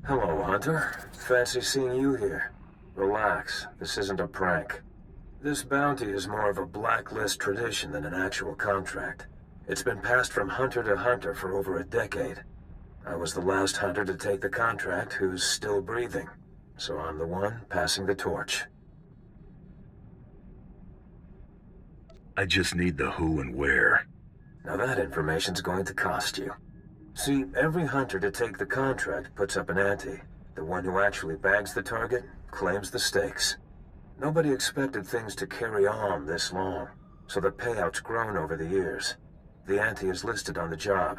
Hello, Hunter. Fancy seeing you here. Relax, this isn't a prank. This bounty is more of a blacklist tradition than an actual contract. It's been passed from hunter to hunter for over a decade. I was the last hunter to take the contract who's still breathing, so I'm the one passing the torch. I just need the who and where. Now that information's going to cost you. See, every hunter to take the contract puts up an ante. The one who actually bags the target claims the stakes. Nobody expected things to carry on this long, so the payout's grown over the years. The ante is listed on the job.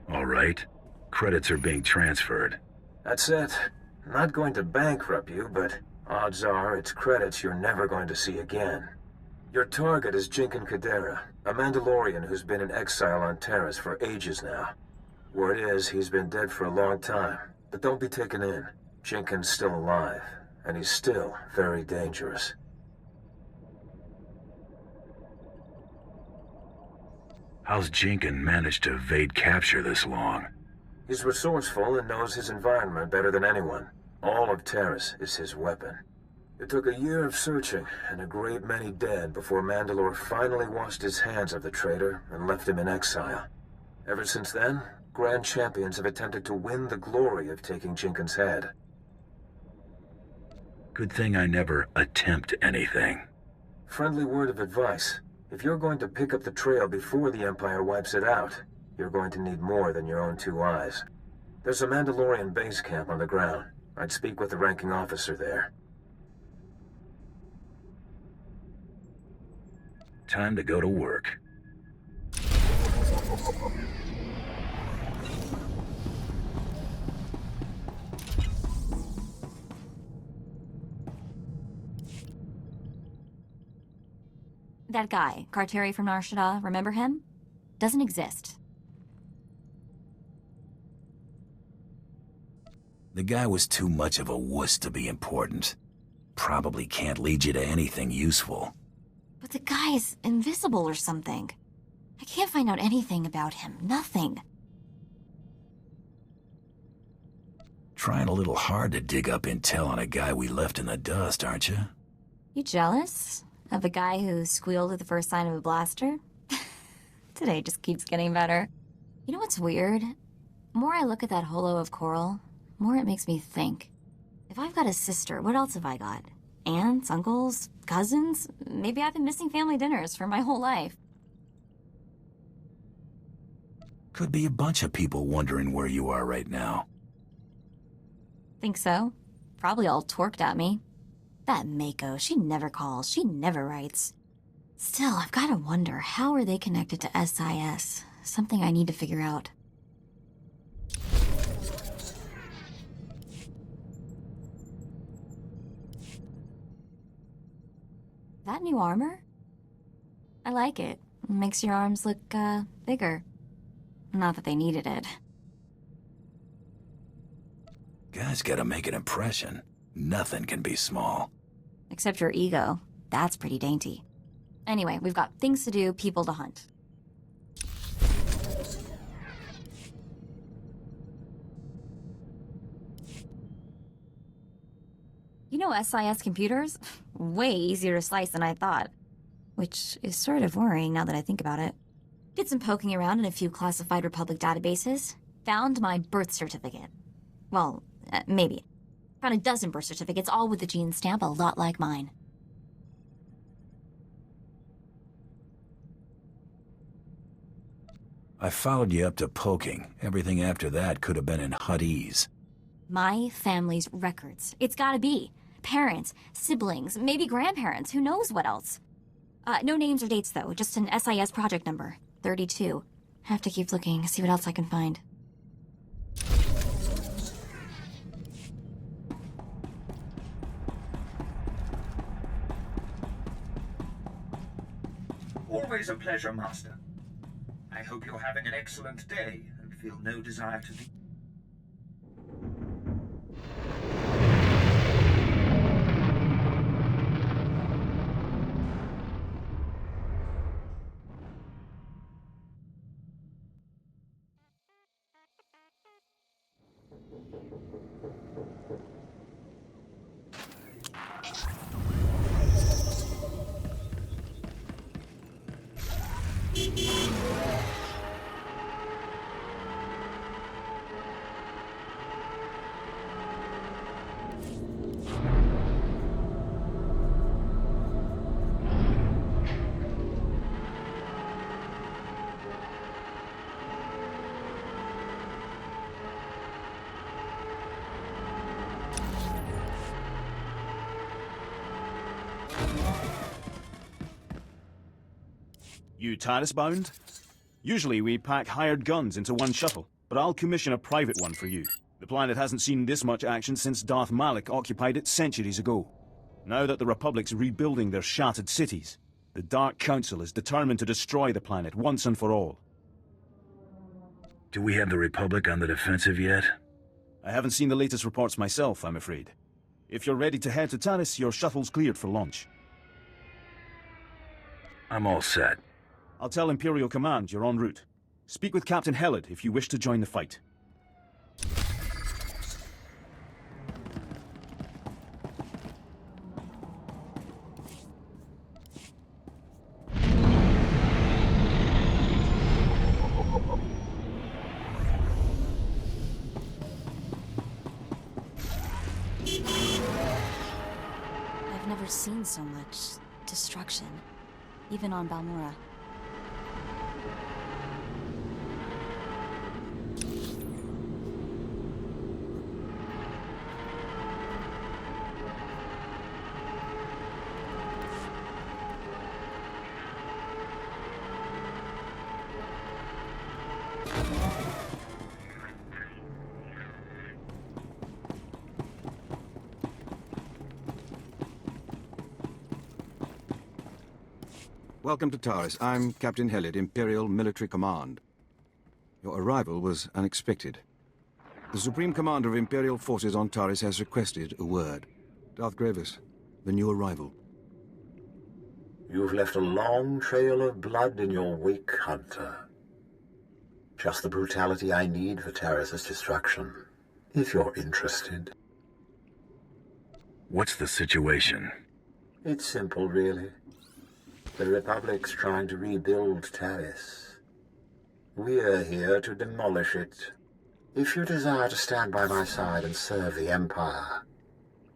All right. Credits are being transferred. That's it. Not going to bankrupt you, but odds are it's credits you're never going to see again. Your target is Jinkin Kadera, a Mandalorian who's been in exile on Taris for ages now. Word is he's been dead for a long time, but don't be taken in. Jinkin's still alive, and he's still very dangerous. How's Jinkin managed to evade capture this long? He's resourceful and knows his environment better than anyone. All of Taris is his weapon. It took a year of searching and a great many dead before Mandalore finally washed his hands of the traitor and left him in exile. Ever since then, Grand Champions have attempted to win the glory of taking Jinkin's head. Good thing I never attempt anything. Friendly word of advice. If you're going to pick up the trail before the Empire wipes it out, you're going to need more than your own two eyes. There's a Mandalorian base camp on the ground. I'd speak with the ranking officer there. Time to go to work. That guy, Karteri from Nar Shaddaa, remember him? Doesn't exist. The guy was too much of a wuss to be important. Probably can't lead you to anything useful. But the guy's invisible or something. I can't find out anything about him. Nothing. Trying a little hard to dig up intel on a guy we left in the dust, aren't you? You jealous? Of a guy who squealed at the first sign of a blaster? Today just keeps getting better. You know what's weird? The more I look at that holo of coral, the more it makes me think. If I've got a sister, what else have I got? Aunts, uncles, cousins? Maybe I've been missing family dinners for my whole life. Could be a bunch of people wondering where you are right now. Think so? Probably all torqued at me. That Mako, she never calls, she never writes. Still, I've got to wonder, how are they connected to SIS? Something I need to figure out. That new armor? I like it. It makes your arms look, bigger. Not that they needed it. Guys gotta make an impression. Nothing can be small. Except your ego. That's pretty dainty. Anyway, we've got things to do, people to hunt. You know SIS computers? Way easier to slice than I thought. Which is sort of worrying now that I think about it. Did some poking around in a few classified Republic databases. Found my birth certificate. Well, maybe. Found a dozen birth certificates, all with the gene stamp, a lot like mine. I followed you up to poking. Everything after that could have been in Huttese. My family's records. It's gotta be. Parents, siblings, maybe grandparents, who knows what else. No names or dates though, just an SIS project number. 32. Have to keep looking, see what else I can find. Always a pleasure, Master. I hope you're having an excellent day and feel no desire to leave. You Taris bound? Usually we pack hired guns into one shuttle, but I'll commission a private one for you. The planet hasn't seen this much action since Darth Malik occupied it centuries ago. Now that the Republic's rebuilding their shattered cities, the Dark Council is determined to destroy the planet once and for all. Do we have the Republic on the defensive yet? I haven't seen the latest reports myself, I'm afraid. If you're ready to head to Taris, your shuttle's cleared for launch. I'm all set. I'll tell Imperial Command you're en route. Speak with Captain Hellid if you wish to join the fight. I've never seen so much destruction, even on Balmorra. Welcome to Taris. I'm Captain Hellid, Imperial Military Command. Your arrival was unexpected. The Supreme Commander of Imperial Forces on Taris has requested a word. Darth Gravis, the new arrival. You've left a long trail of blood in your wake, Hunter. Just the brutality I need for Taris's destruction, if you're interested. What's the situation? It's simple, really. The Republic's trying to rebuild Taris. We're here to demolish it. If you desire to stand by my side and serve the Empire,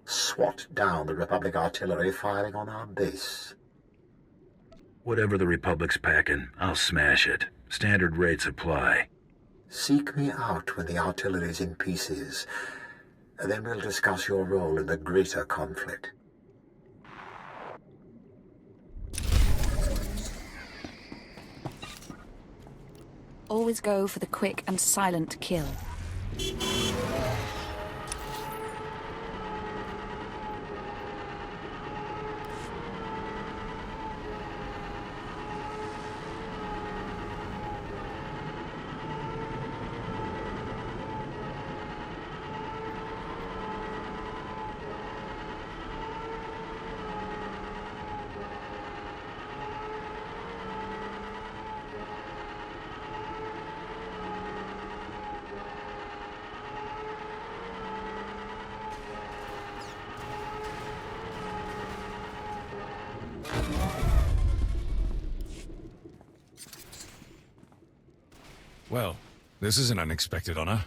swat down the Republic artillery firing on our base. Whatever the Republic's packing, I'll smash it. Standard rates apply. Seek me out when the artillery's in pieces. Then we'll discuss your role in the greater conflict. Always go for the quick and silent kill. Well, this is an unexpected honor.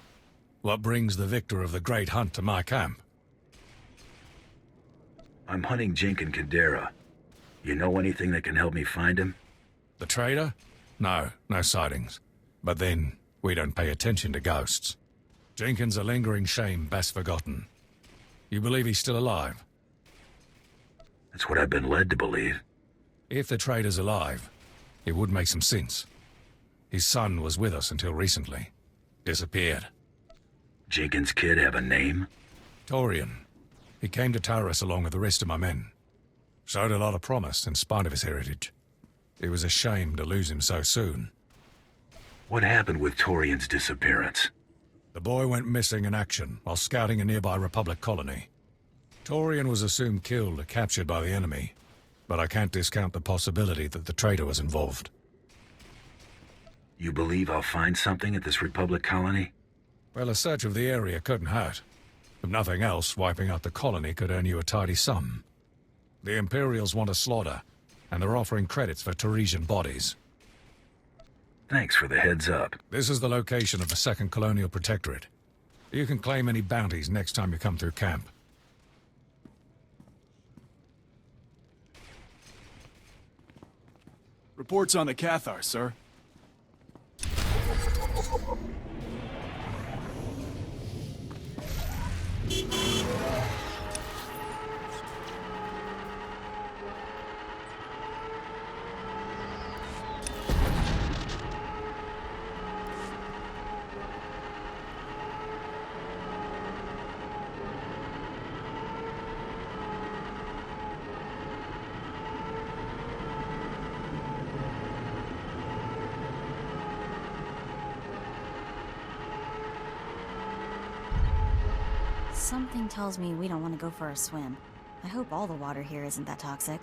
What brings the victor of the great hunt to my camp? I'm hunting Jenkins Kadera. You know anything that can help me find him? The traitor? No sightings. But then, we don't pay attention to ghosts. Jenkins a lingering shame best forgotten. You believe he's still alive? That's what I've been led to believe. If the traitor's alive, it would make some sense. His son was with us until recently. Disappeared. Jenkins' kid have a name? Torian. He came to Taris along with the rest of my men. Showed a lot of promise in spite of his heritage. It was a shame to lose him so soon. What happened with Torian's disappearance? The boy went missing in action while scouting a nearby Republic colony. Torian was assumed killed or captured by the enemy, but I can't discount the possibility that the traitor was involved. You believe I'll find something at this Republic colony? Well, a search of the area couldn't hurt. If nothing else, wiping out the colony could earn you a tidy sum. The Imperials want a slaughter, and they're offering credits for Tarisian bodies. Thanks for the heads up. This is the location of the Second Colonial Protectorate. You can claim any bounties next time you come through camp. Reports on the Cathar, sir. Something tells me we don't want to go for a swim. I hope all the water here isn't that toxic.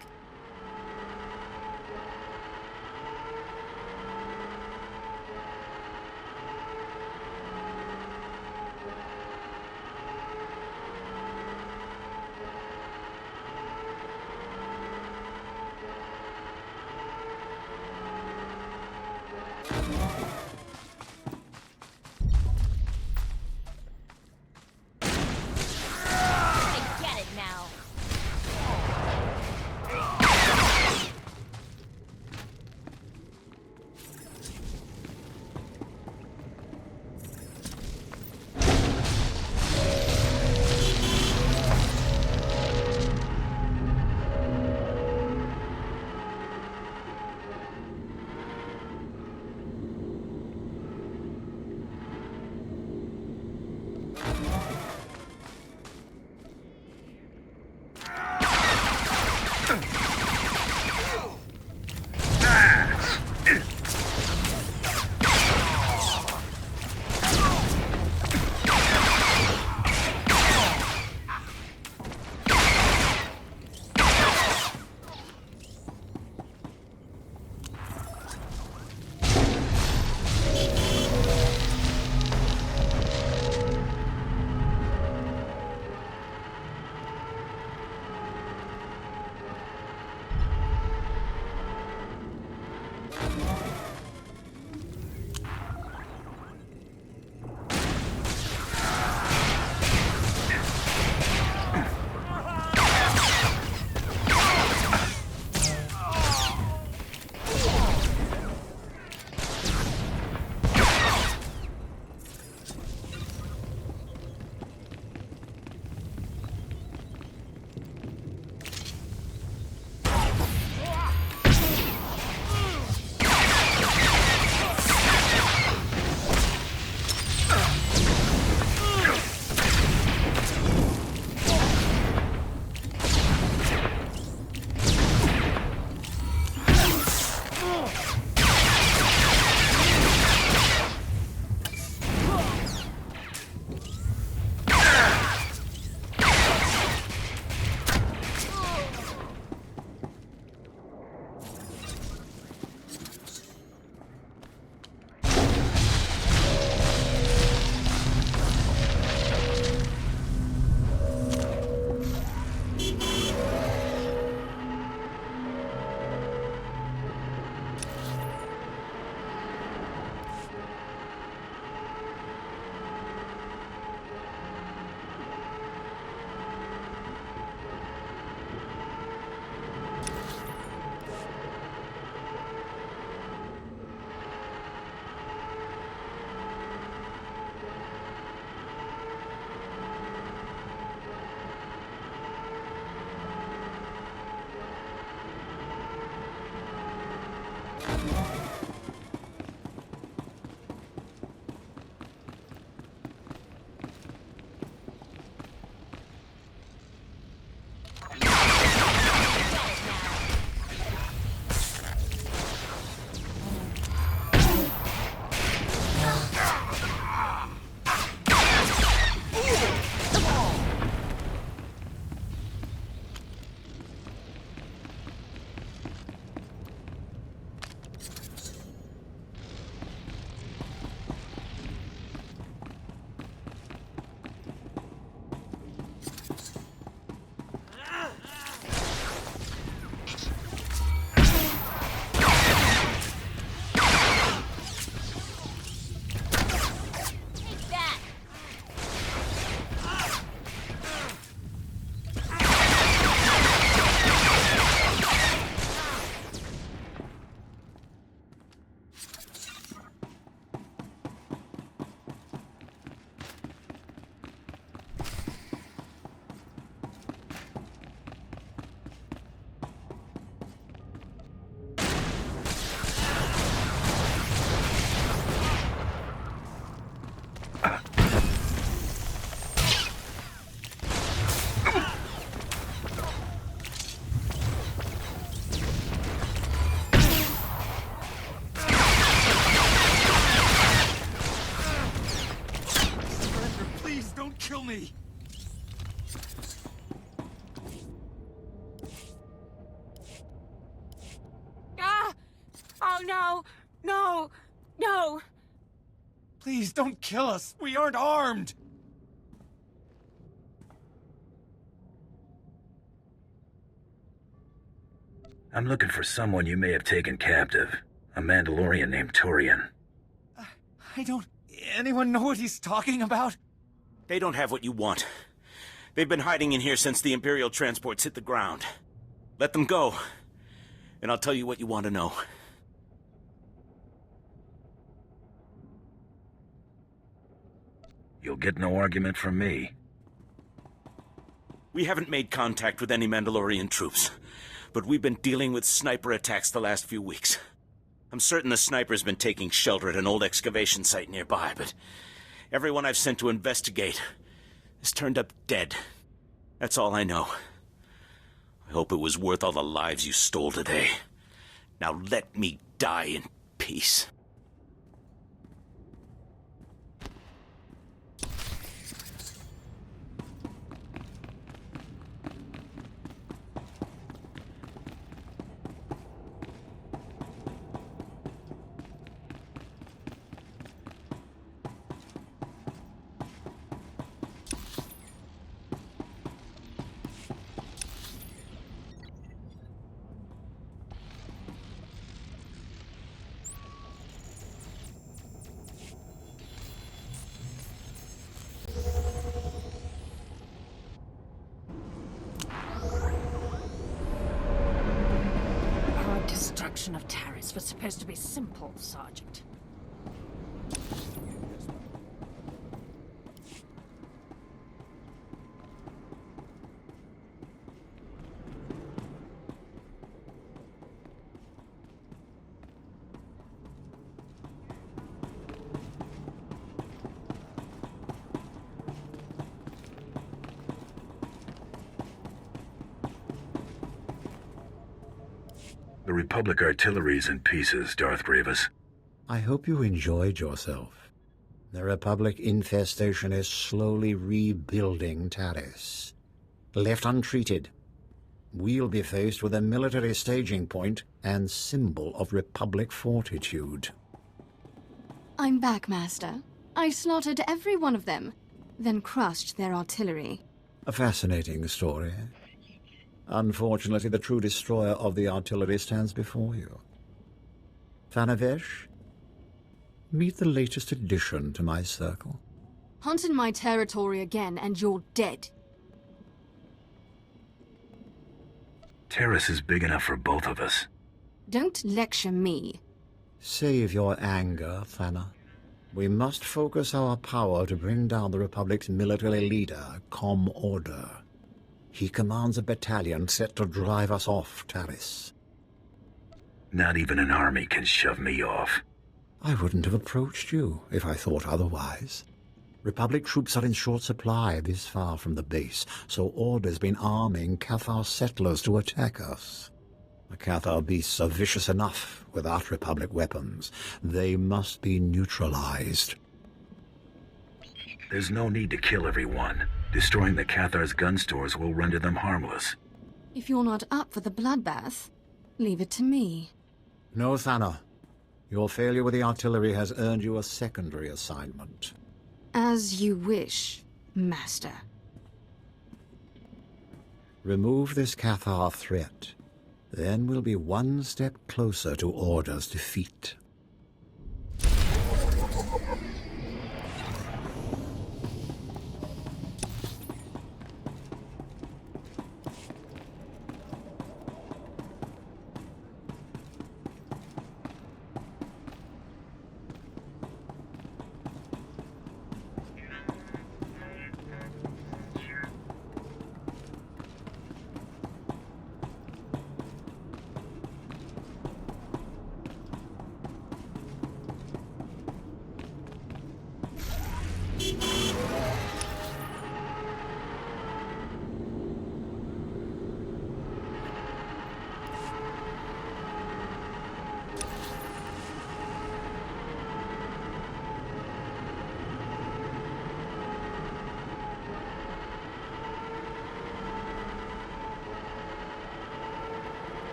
No, no, no, no. Please don't kill us. We aren't armed. I'm looking for someone you may have taken captive. A Mandalorian named Torian. I don't... Anyone know what he's talking about? They don't have what you want. They've been hiding in here since the Imperial transports hit the ground. Let them go, and I'll tell you what you want to know. You'll get no argument from me. We haven't made contact with any Mandalorian troops, but we've been dealing with sniper attacks the last few weeks. I'm certain the sniper's been taking shelter at an old excavation site nearby, but everyone I've sent to investigate has turned up dead. That's all I know. I hope it was worth all the lives you stole today. Now let me die in peace. Destruction of Taris was supposed to be simple, Sergeant. The Republic artillery's in pieces, Darth Grievous. I hope you enjoyed yourself. The Republic infestation is slowly rebuilding Taris. Left untreated, we'll be faced with a military staging point and symbol of Republic fortitude. I'm back, Master. I slaughtered every one of them, then crushed their artillery. A fascinating story. Unfortunately, the true destroyer of the artillery stands before you. Thanavesh, meet the latest addition to my circle. Hunt in my territory again, and you're dead. Taris is big enough for both of us. Don't lecture me. Save your anger, Thana. We must focus our power to bring down the Republic's military leader, Com Order. He commands a battalion set to drive us off Taris. Not even an army can shove me off. I wouldn't have approached you if I thought otherwise. Republic troops are in short supply this far from the base, so Order's been arming Cathar settlers to attack us. The Cathar beasts are vicious enough without Republic weapons. They must be neutralized. There's no need to kill everyone. Destroying the Cathar's gun stores will render them harmless. If you're not up for the bloodbath, leave it to me. No, Thana. Your failure with the artillery has earned you a secondary assignment. As you wish, Master. Remove this Cathar threat. Then we'll be one step closer to Order's defeat.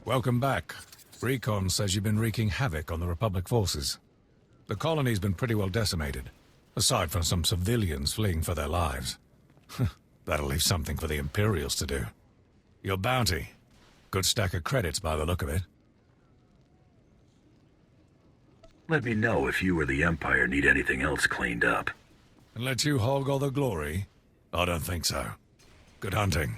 Welcome back. Recon says you've been wreaking havoc on the Republic forces. The colony's been pretty well decimated, aside from some civilians fleeing for their lives. That'll leave something for the Imperials to do. Your bounty. Good stack of credits by the look of it. Let me know if you or the Empire need anything else cleaned up. And let you hog all the glory? I don't think so. Good hunting.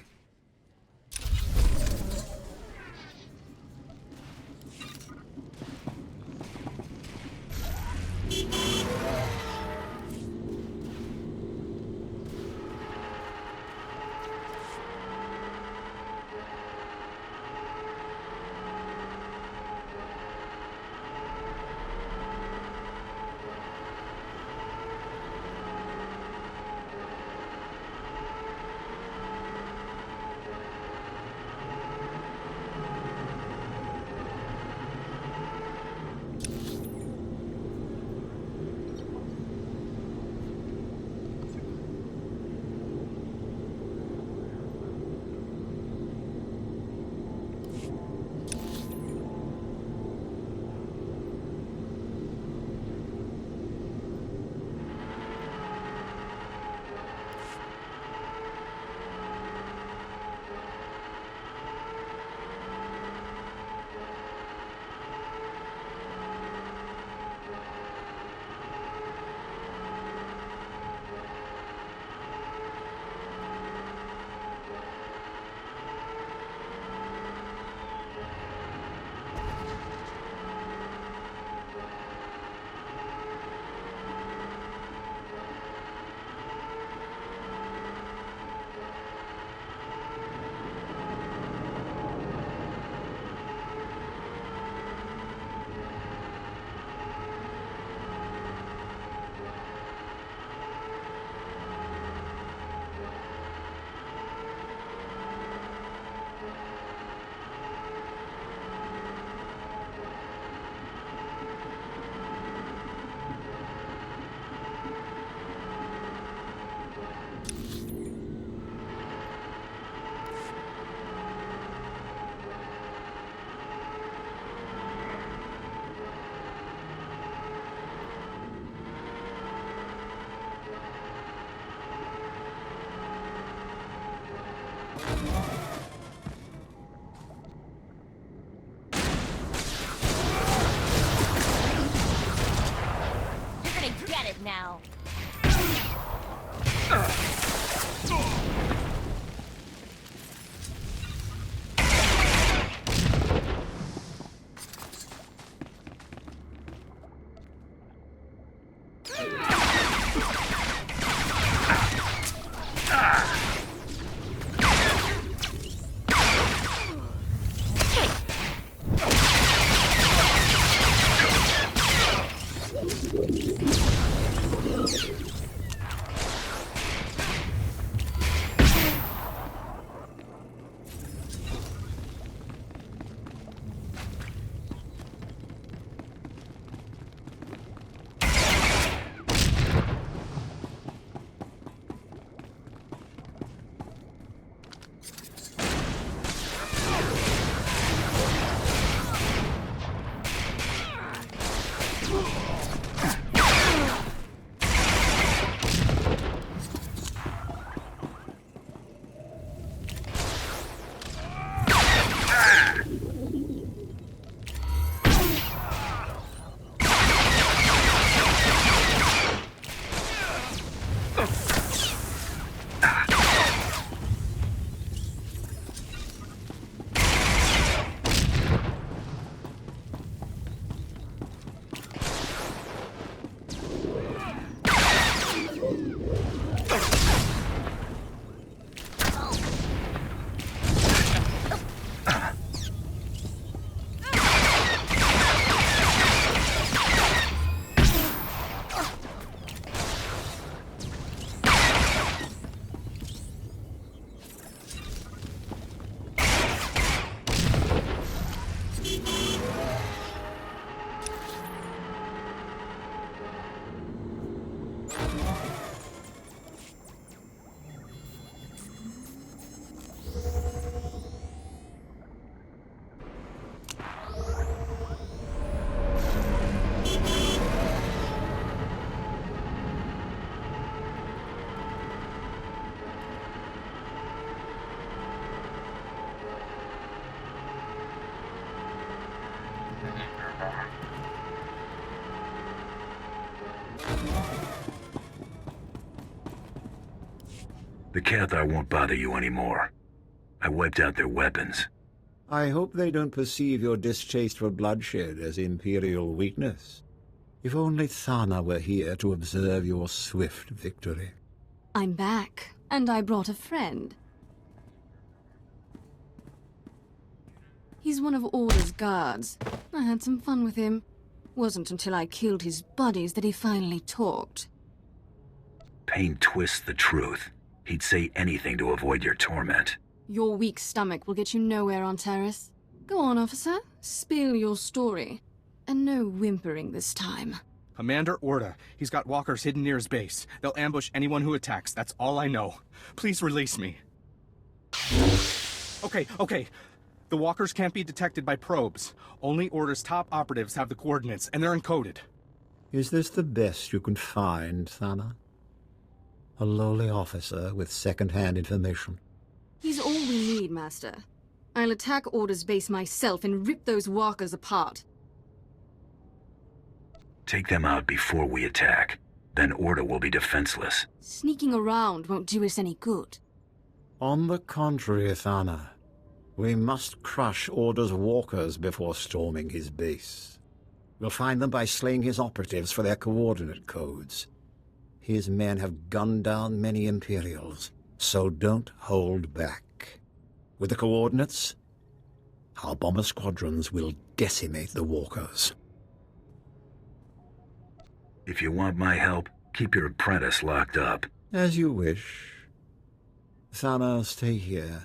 The Cathar won't bother you anymore. I wiped out their weapons. I hope they don't perceive your distaste for bloodshed as Imperial weakness. If only Thana were here to observe your swift victory. I'm back, and I brought a friend. He's one of Order's guards. I had some fun with him. Wasn't until I killed his buddies that he finally talked. Pain twists the truth. He'd say anything to avoid your torment. Your weak stomach will get you nowhere on Taris. Go on, officer. Spill your story. And no whimpering this time. Commander Orda. He's got walkers hidden near his base. They'll ambush anyone who attacks. That's all I know. Please release me. Okay. The walkers can't be detected by probes. Only Order's top operatives have the coordinates, and they're encoded. Is this the best you can find, Thana? A lowly officer with second-hand information? He's all we need, Master. I'll attack Order's base myself and rip those walkers apart. Take them out before we attack. Then Order will be defenseless. Sneaking around won't do us any good. On the contrary, Thana. We must crush Order's walkers before storming his base. We'll find them by slaying his operatives for their coordinate codes. His men have gunned down many Imperials, so don't hold back. With the coordinates, our bomber squadrons will decimate the walkers. If you want my help, keep your apprentice locked up. As you wish. Thana, stay here.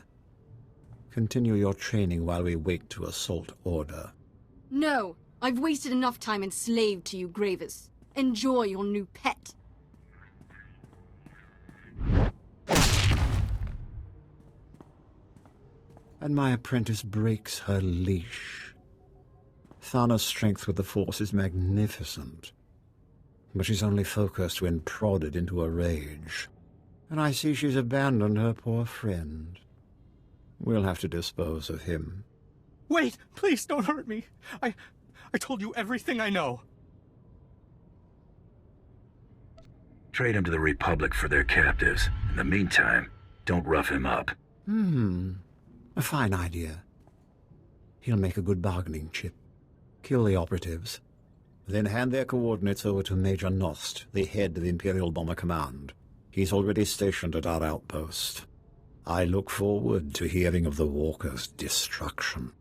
Continue your training while we wait to assault Order. No! I've wasted enough time enslaved to you, Gravis. Enjoy your new pet. And my apprentice breaks her leash. Thana's strength with the Force is magnificent. But she's only focused when prodded into a rage. And I see she's abandoned her poor friend. We'll have to dispose of him. Wait! Please don't hurt me! I told you everything I know. Trade him to the Republic for their captives. In the meantime, don't rough him up. A fine idea. He'll make a good bargaining chip. Kill the operatives. Then hand their coordinates over to Major Nost, the head of Imperial Bomber Command. He's already stationed at our outpost. I look forward to hearing of the Walker's destruction.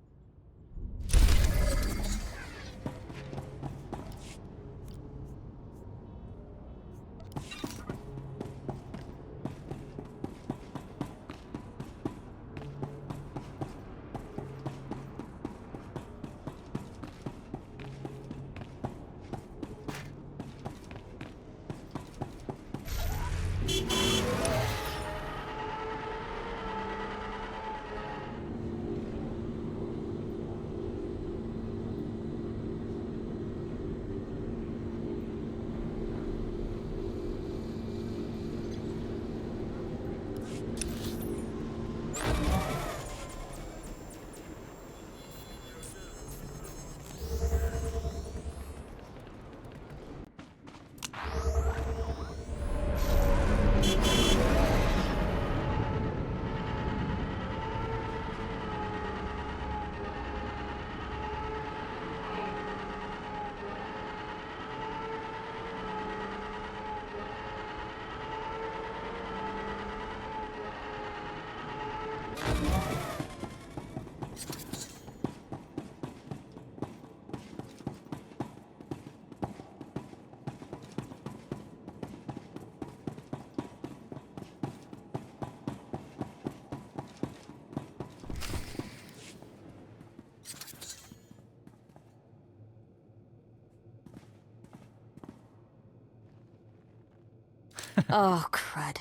Oh, crud.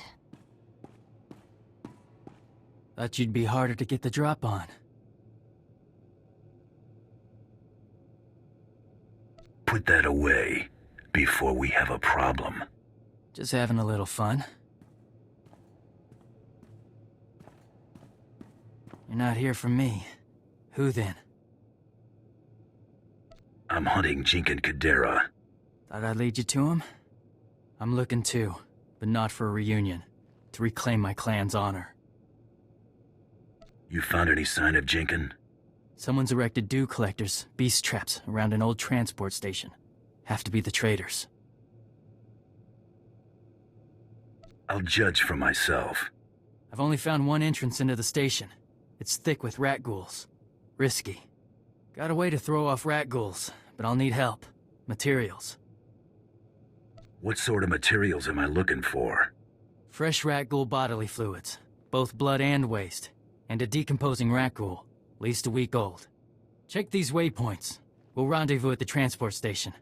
Thought you'd be harder to get the drop on. Put that away before we have a problem. Just having a little fun. You're not here for me. Who then? I'm hunting Jinkin Kadera. Thought I'd lead you to him? I'm looking too, but not for a reunion. to reclaim my clan's honor. You found any sign of Jinkin? Someone's erected dew collectors, beast traps, around an old transport station. Have to be the traders. I'll judge for myself. I've only found one entrance into the station. It's thick with rat ghouls. Risky. Got a way to throw off rat ghouls, but I'll need help. Materials. What sort of materials am I looking for? Fresh rat ghoul bodily fluids, both blood and waste, and a decomposing rat ghoul, at least a week old. Check these waypoints. We'll rendezvous at the transport station.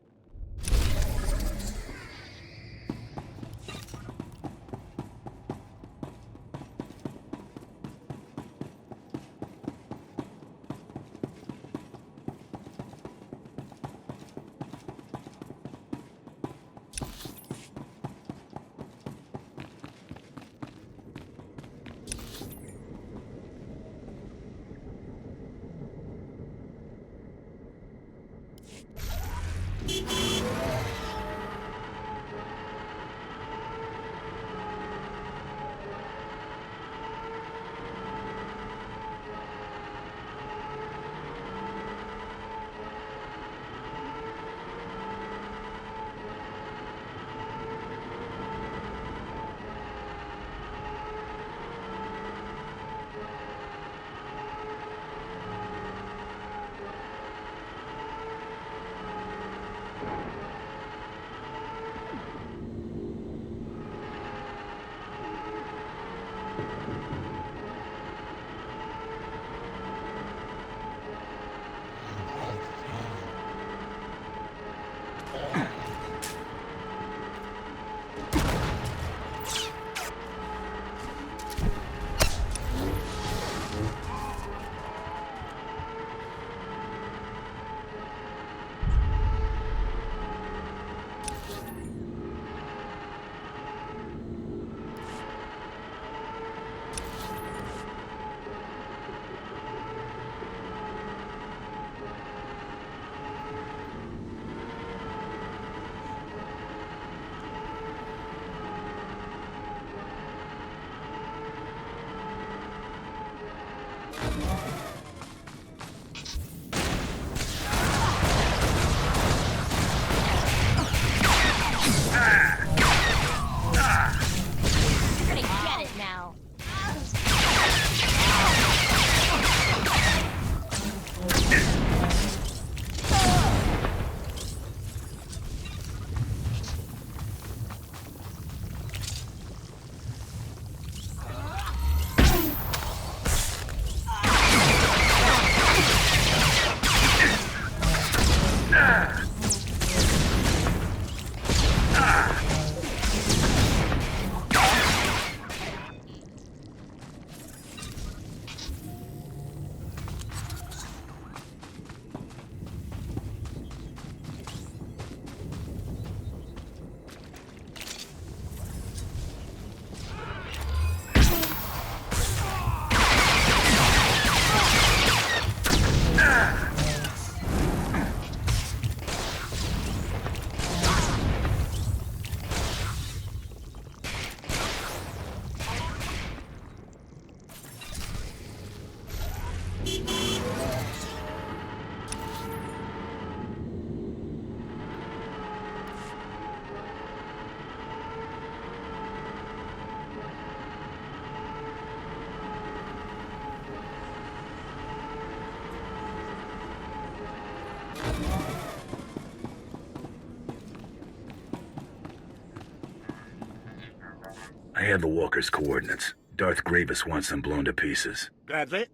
I have the walker's coordinates. Darth Grievous wants them blown to pieces. Gladly.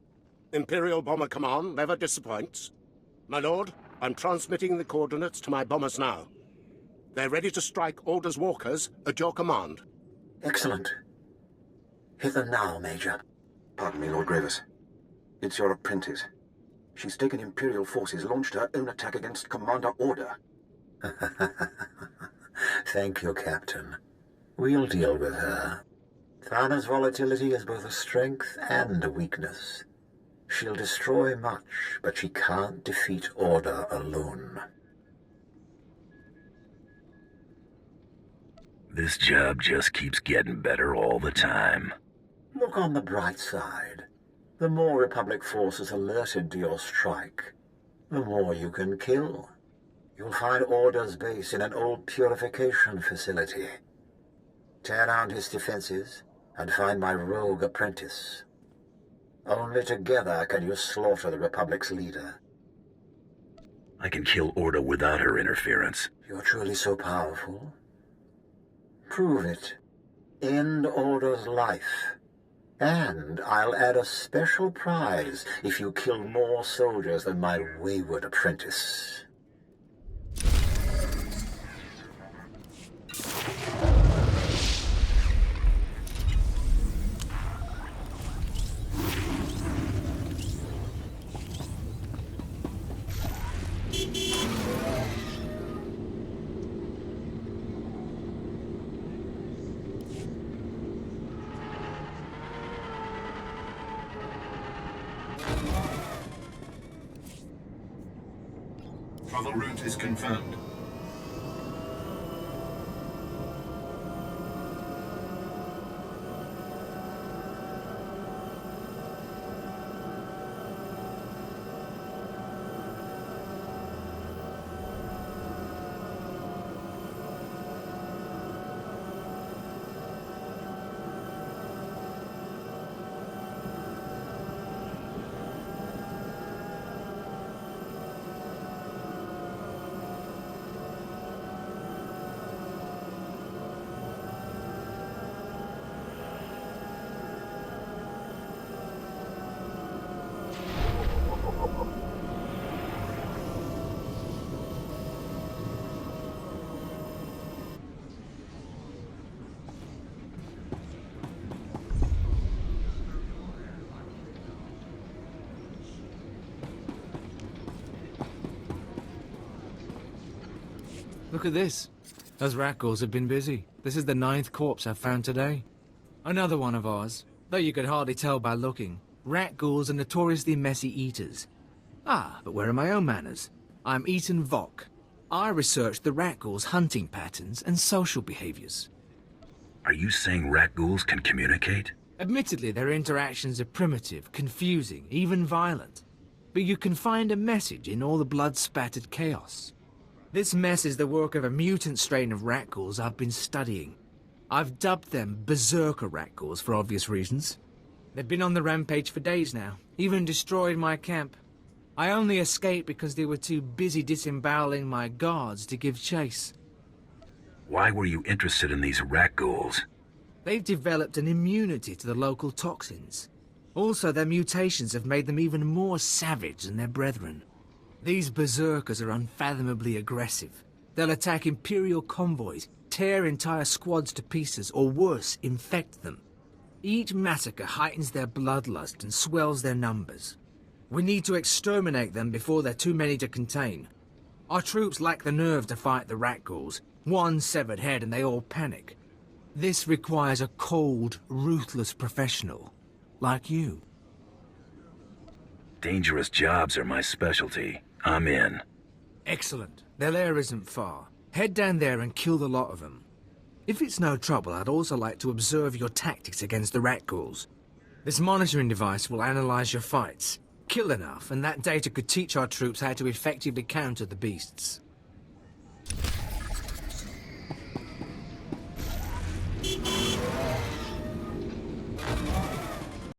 Imperial Bomber Command never disappoints. My lord, I'm transmitting the coordinates to my bombers now. They're ready to strike Order's walkers at your command. Excellent. Hit them now, Major. Pardon me, Lord Grievous. It's your apprentice. She's taken Imperial forces, launched her own attack against Commander Order. Thank you, Captain. We'll deal with her. Thana's volatility is both a strength and a weakness. She'll destroy much, but she can't defeat Order alone. This job just keeps getting better all the time. Look on the bright side. The more Republic forces alerted to your strike, the more you can kill. You'll find Order's base in an old purification facility. Tear down his defenses and find my rogue apprentice. Only together can you slaughter the Republic's leader. I can kill Orda without her interference. You're truly so powerful? Prove it. End Order's life. And I'll add a special prize if you kill more soldiers than my wayward apprentice. Travel route is confirmed. Look at this. Those rat ghouls have been busy. This is the 9th corpse I've found today. Another one of ours, though you could hardly tell by looking. Rat ghouls are notoriously messy eaters. Ah, but where are my own manners? I'm Ethan Vok. I researched the rat ghouls' hunting patterns and social behaviors. Are you saying rat ghouls can communicate? Admittedly, their interactions are primitive, confusing, even violent. But you can find a message in all the blood-spattered chaos. This mess is the work of a mutant strain of rat ghouls I've been studying. I've dubbed them berserker rat ghouls for obvious reasons. They've been on the rampage for days now, even destroyed my camp. I only escaped because they were too busy disemboweling my guards to give chase. Why were you interested in these rat ghouls? They've developed an immunity to the local toxins. Also, their mutations have made them even more savage than their brethren. These berserkers are unfathomably aggressive. They'll attack Imperial convoys, tear entire squads to pieces, or worse, infect them. Each massacre heightens their bloodlust and swells their numbers. We need to exterminate them before they're too many to contain. Our troops lack the nerve to fight the rat ghouls. One severed head and they all panic. This requires a cold, ruthless professional, like you. Dangerous jobs are my specialty. I'm in. Excellent. Their lair isn't far. Head down there and kill the lot of them. If it's no trouble, I'd also like to observe your tactics against the rat ghouls. This monitoring device will analyze your fights. Kill enough, and that data could teach our troops how to effectively counter the beasts.